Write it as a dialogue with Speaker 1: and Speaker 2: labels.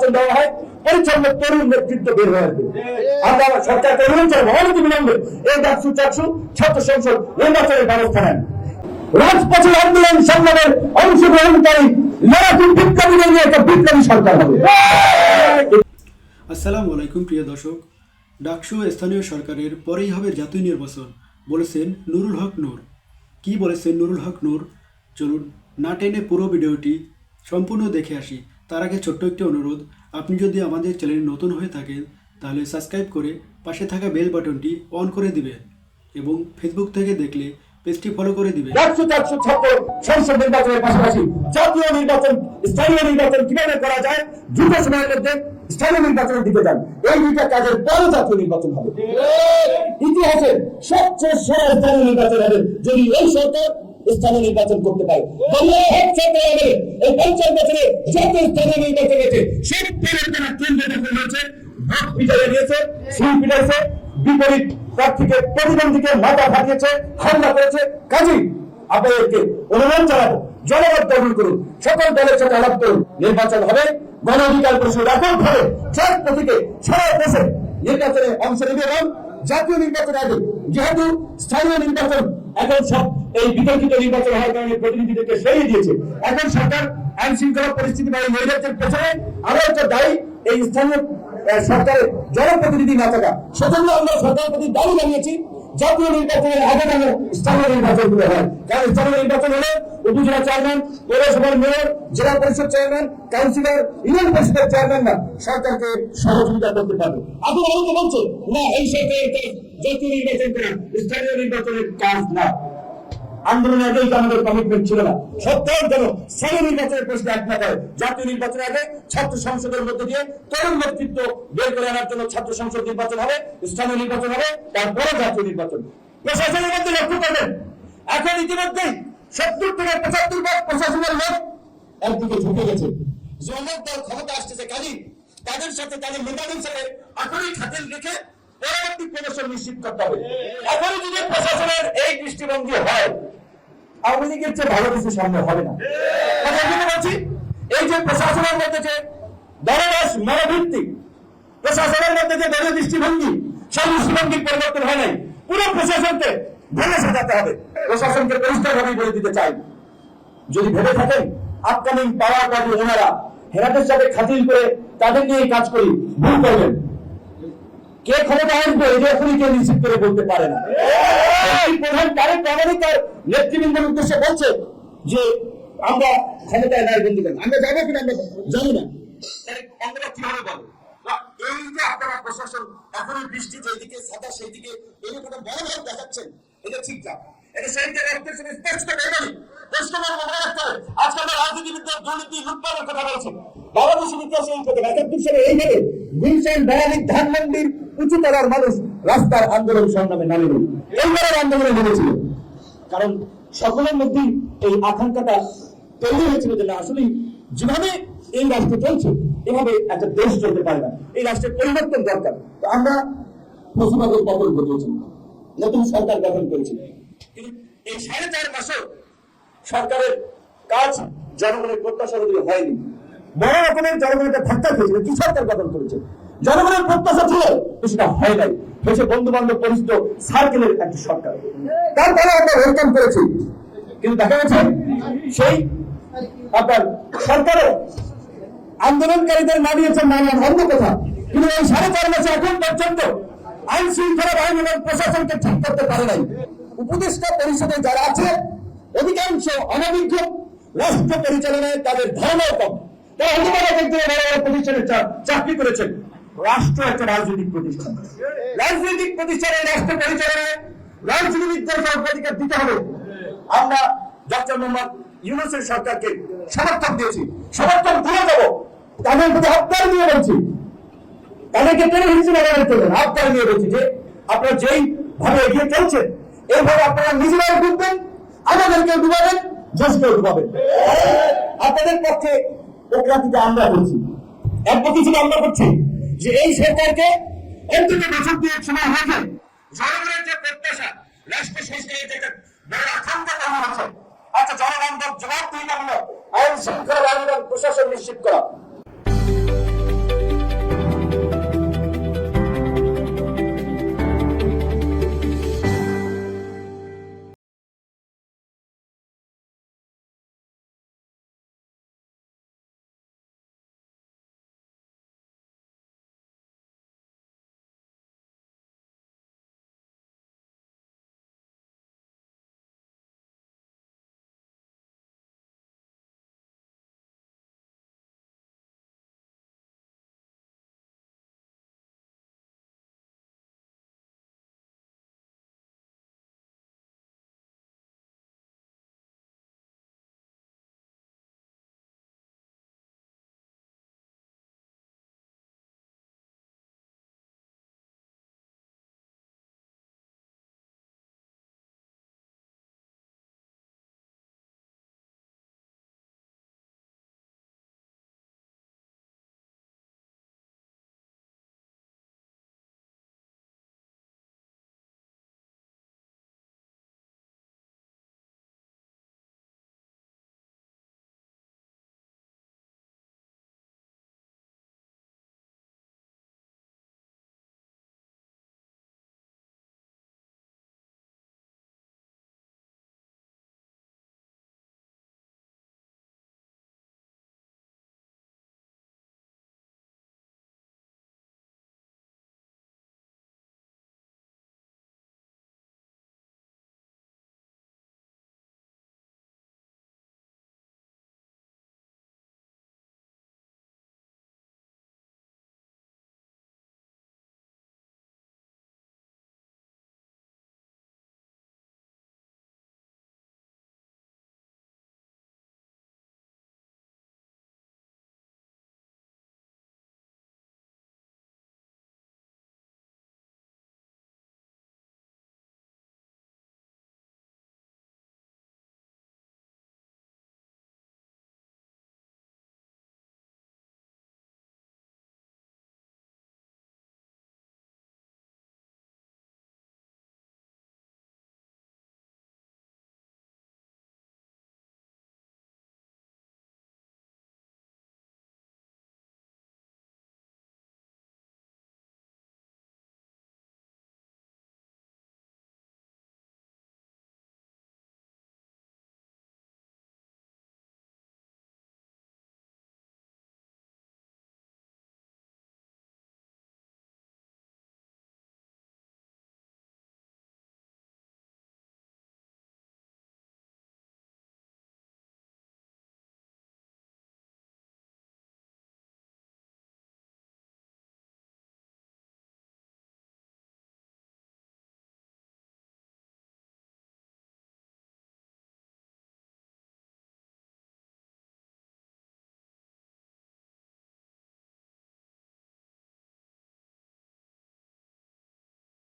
Speaker 1: নির্বাচন দেওয়া হয়, পরিচ্ছন্ন তরুণ নেতৃত্ব বের হয়ে আসবে। আমরা সরকারকে অনুরোধ করবো অনতি বিলম্বে এই ডাকসু চাকসু ছাত্র সংসদ নির্বাচনের ব্যবস্থা নেন। রাজপথের আন্দোলন সংগ্রামের অংশগ্রহণকারী লড়াকু বিপ্লবীদের নিয়ে একটা বিপ্লবী সরকার হবে।
Speaker 2: আসসালামু আলাইকুম প্রিয় দর্শক, ডাকসু স্থানীয় সরকারের পরেই হবে জাতীয় নির্বাচন বলেছেন নুরুল হক নূর। কি বলেছেন নুরুল হক নূর, চলুন না টেনে পুরো ভিডিওটি সম্পূর্ণ দেখে আসি। তার আগে ছোট্ট একটি অনুরোধ, আপনি যদি আমাদের চ্যানেলে নতুন হয়ে থাকেন তাহলে সাবস্ক্রাইব করে পাশে থাকা বেল বাটনটি অন করে দিবেন এবং ফেসবুক থেকে দেখলে পেজটি ফলো করে দিবেন।
Speaker 1: ডাকসু চাকসু ছাত্র সংসদ নির্বাচনের পাশাপাশি জাতীয় নির্বাচন, স্থানীয় নির্বাচন কিভাবে করা যায়, দ্রুত সময়ের মধ্যে স্থানীয় নির্বাচনের দিকে যান। এই দুইটা কাজের পরে জাতীয় নির্বাচন হবে। ইতিহাসের সবচেয়ে সেরা স্থানীয় নির্বাচন হবে যদি এই সরকার স্থানীয় নির্বাচন করতে পারে। এই ৫০ বছরে যত স্থানীয় নির্বাচন হয়েছে সব পরিবর্তনের কেন্দ্র দখল হয়েছে, ভাগ পিটাইয়া দিয়েছে, সুই পিটাইছে, বিপরীত প্রার্থীকে প্রতিদ্বন্দ্বীকে মাথা ফাটিয়েছে, হামলা করেছে। কাজী আপনাদেরকে অনুরোধ জানাবো, জনমত গ্রহণ করুন, সকল দলের সাথে আলাপ করুন। নির্বাচন হবে গণ অধিকার পরিষদ একক ভাবে ৪ প্রতীকে সারা দেশে নির্বাচনে অংশ নেবে এবং জাতীয় নির্বাচন আগে যেহেতু স্থানীয় নির্বাচন এখন সব এই বিতর্কিত নির্বাচন হওয়ার কারণে প্রতিনিধিদেরকে সরিয়ে দিয়েছে, এখন সরকার আইন শৃঙ্খলা পরিস্থিতি বা নৈরাজ্যের পেছনে আরো একটা দায়ী এই স্থানীয় সরকারের জনপ্রতিনিধি না থাকা। সেজন্য আমরা সরকারের প্রতি দাবি জানিয়েছি জাতীয় নির্বাচনের আগে যেন স্থানীয় নির্বাচন গুলো হয়। কারণ স্থানীয় নির্বাচন হলে উপজেলা চেয়ারম্যান, পৌরসভার মেয়র, জেলা পরিষদ চেয়ারম্যান, কাউন্সিলর, ইউনিয়ন পরিষদের চেয়ারম্যানরা সরকারকে সহযোগিতা করতে পারবে। এখন অনেকে বলছে না এই সরকারের কাজ জাতীয় নির্বাচন করা, স্থানীয় নির্বাচনের কাজ না। আন্দোলনের আগেই আমাদের কমিটমেন্ট ছিল না। সত্তর যেন স্থানীয় নির্বাচনের প্রশ্নে এক না করে। জাতীয় নির্বাচনের আগে ছাত্র সংসদের মধ্যে দিয়ে তরুণ নেতৃত্ব বের করে আনার জন্য ছাত্র সংসদ নির্বাচন হবে, স্থানীয় নির্বাচন হবে, তারপরে জাতীয় নির্বাচন। প্রশাসনের মধ্যে লক্ষ্য করবেন এখন ইতিমধ্যেই ৭০ থেকে ৭৫% প্রশাসনের লোক একদিকে ঝুঁকে গেছে। জনক দল ক্ষমতা আসতেছে, কাজী তাদের সাথে তাদের নেতাদের সাথে এখনই খাতির রেখে পরবর্তী প্রদর্শন নিশ্চিত করতে হবে। এখনই যদি প্রশাসনের এই দৃষ্টিভঙ্গি হয়, আওয়ামী লীগের চেয়ে ভালো কিছু সামনে হবে না। বলছি এই যে প্রশাসনের মধ্যে যে দলদাস মনোভিত্তিক, প্রশাসনের মধ্যে যে দলীয় দৃষ্টিভঙ্গি, সেই দৃষ্টিভঙ্গির পরিবর্তন হয় নাই। পুরো প্রশাসনকে ভেঙে সাজাতে হবে। প্রশাসনকে পরিষ্কারভাবে বলে দিতে চাই, যদি ভেবে থাকেন আপকামিং পাওয়ার পার্টি ওনারা হেরাতের সাথে খাতির করে তাদের নিয়ে কাজ করি, ভুল করবেন। কে ক্ষমতা আসবে এই যে এখনই কেউ নিশ্চিত করে বলতে পারে না। প্রধান তারেক রহমানই তার নেতৃবৃন্দের উদ্দেশ্যে বলছে যে আমরা ক্ষমতায় নাই বন্ধুগণ, আমরা যাবো কিনা আমরা জানি না। আমরা কিভাবে বলবো এই যে আপনারা প্রশাসন এখনই বৃষ্টি যেদিকে ছাতা সেই দিকে এই কথা বড় ভাব দেখাচ্ছেন, এটা ঠিক না। এটা সেই জায়গায় স্পষ্ট করবেন, প্রশ্ন মনে রাখতে হবে। আজকে আমরা রাজনীতিবিদদের দুর্নীতি লুটপাটের কথা বলছি। বাংলাদেশের ইতিহাসে এই কথা ৭১ সালে এইভাবে গুলশান, বারাণী, ধানমন্ডির উঁচু তলার মানুষ রাস্তার আন্দোলন সংগ্রামে নামেনি, এইবারের আন্দোলনে নেমেছিল। কারণ সকলের মধ্যেই এই আকাঙ্ক্ষাটা তৈরি হয়েছিল যে না আসলে যেভাবে এই রাষ্ট্র চলছে এভাবে একটা দেশ চলতে পারে না, এই রাষ্ট্রের পরিবর্তন দরকার। তো আমরা ফসিবাদের পতন ঘটিয়েছি, নতুন সরকার গঠন করেছি, কিন্তু এই ৪.৫ মাসে সরকারের কাজ জনগণের প্রত্যাশা অনুযায়ী হয়নি। বড় রকমের জনগণের ধাক্কা খেয়েছিল। কি সরকার গঠন করেছে, জনগণের প্রত্যাশা ছিল সেটা হয় নাই, হয়েছে বন্ধু বান্ধব পরিচিত সার্কেলের একটি সরকার। তারপরে আমরা ওয়েলকাম করেছি, কিন্তু দেখা গেছে সেই আপনার সরকারের আন্দোলনকারীদের নামিয়েছেন নানান অন্য কথা, কিন্তু এই ৪.৫ মাসে এখন পর্যন্ত আইন শৃঙ্খলা বাহিনী এবং প্রশাসনকে ঠিক করতে পারে নাই। উপদেষ্টা পরিষদে যারা আছে অধিকাংশ অনভিজ্ঞ, রাষ্ট্র পরিচালনায় তাদের ধারণাও কম। তারা অনুবাদ বড় বড় প্রতিষ্ঠানে চাকরি করেছেন। রাষ্ট্র একটা রাজনৈতিক প্রতিষ্ঠান, রাজনৈতিক প্রতিষ্ঠানে রাষ্ট্র পরিচালনায় রাজনীতিবিদদের অগ্রাধিকার দিতে হবে। আমরা ডক্টর মোহাম্মদ ইউনূসের সরকারকে সমর্থন দিয়েছি, সমর্থন দিয়ে দেবো। তাদের প্রতি আবদার নিয়ে বলছি, তাদেরকে টেনে হিসেবে আবদার নিয়ে বলছি যে আপনারা যেই ভাবে এগিয়ে চলছেন এইভাবে আপনারা নিজেরাও ডুববেন, আমাদেরকেও ডুবাবেন, দেশকেও ডুবাবেন। আপনাদের পক্ষে প্রক্রান্তিতে আমরা করছি, অ্যাডভোকেসি আমরা করছি যে এই সরকারকে অন্তত বছর ২ সময় হয়েছে জনগণের যে প্রত্যাশা, রাষ্ট্র সংস্কারের যে বড় আকাঙ্ক্ষা কেমন আছে, আচ্ছা জনগণ জবাব দিই না হলো আইন শৃঙ্খলা বাহিনী প্রশাসন নিশ্চিত করা।